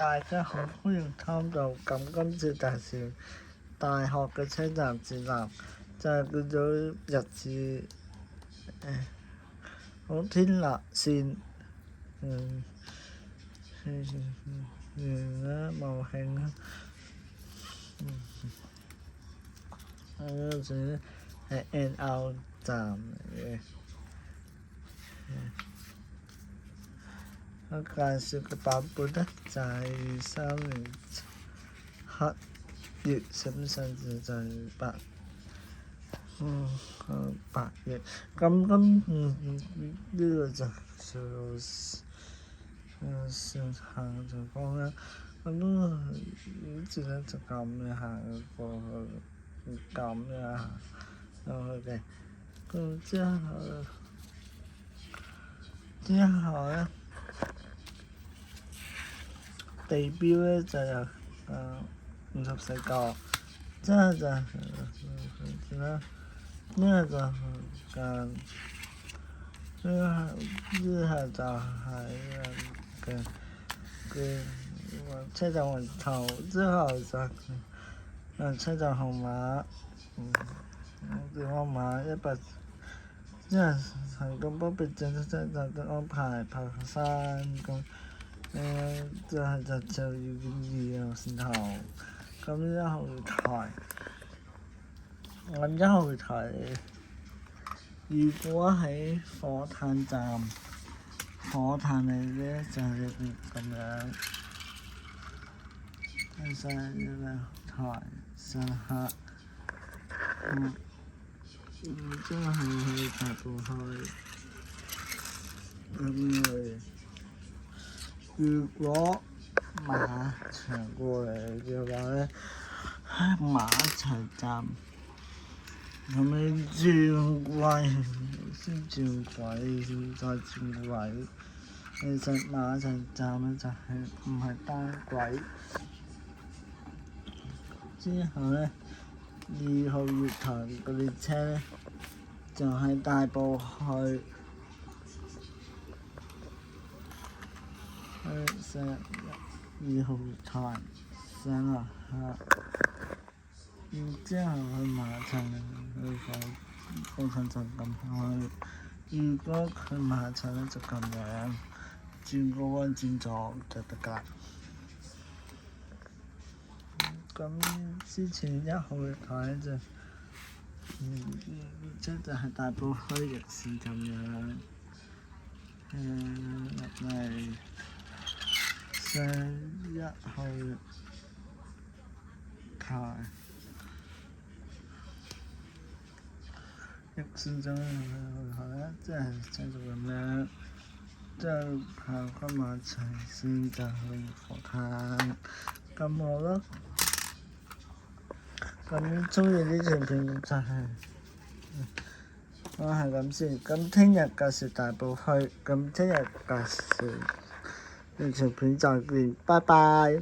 大家好，歡迎參與今次介紹大學嘅車站指南，就係叫做日治好天立線啦，茂興啦，嗰陣係 NR 站嚟嘅。我介紹嘅版本咧就係2037年8月，就係8月。咁呢個就上行就講啦。咁好似咧就咁樣行過去，咁樣行落去嘅。咁之後咧。地標咧就有54個，之後就啦，呢個就之後就係車站運頭，之後就車站號碼，電話號碼100，之後係咁多別正式車站嘅安排爬山咁。之後就要2號線頭，咁1號台，1號台，如果喺火炭站，火炭嚟咧就係咁樣，跟住1號台上客，之後去大埔去，如果馬場過嚟嘅話咧，喺馬場站咁樣轉位，先轉軌，再轉位。其實馬場站咧就係唔係單軌。之後咧，2號月台嗰列車咧就係大埔去。上2號台上落客，然之後去馬場去火炭站咁去。如果去馬場咧就咁樣轉個彎轉左就得㗎。咁之前1號台就即係大埔墟日線咁樣，入嚟。上1號台，日線就即係繼續咁樣，之後行返馬場線就去火炭，咁好咯。咁中意呢條片就係我係咁先。咁聽日介紹大埔墟，咁聽日介紹呢條片再見，拜拜。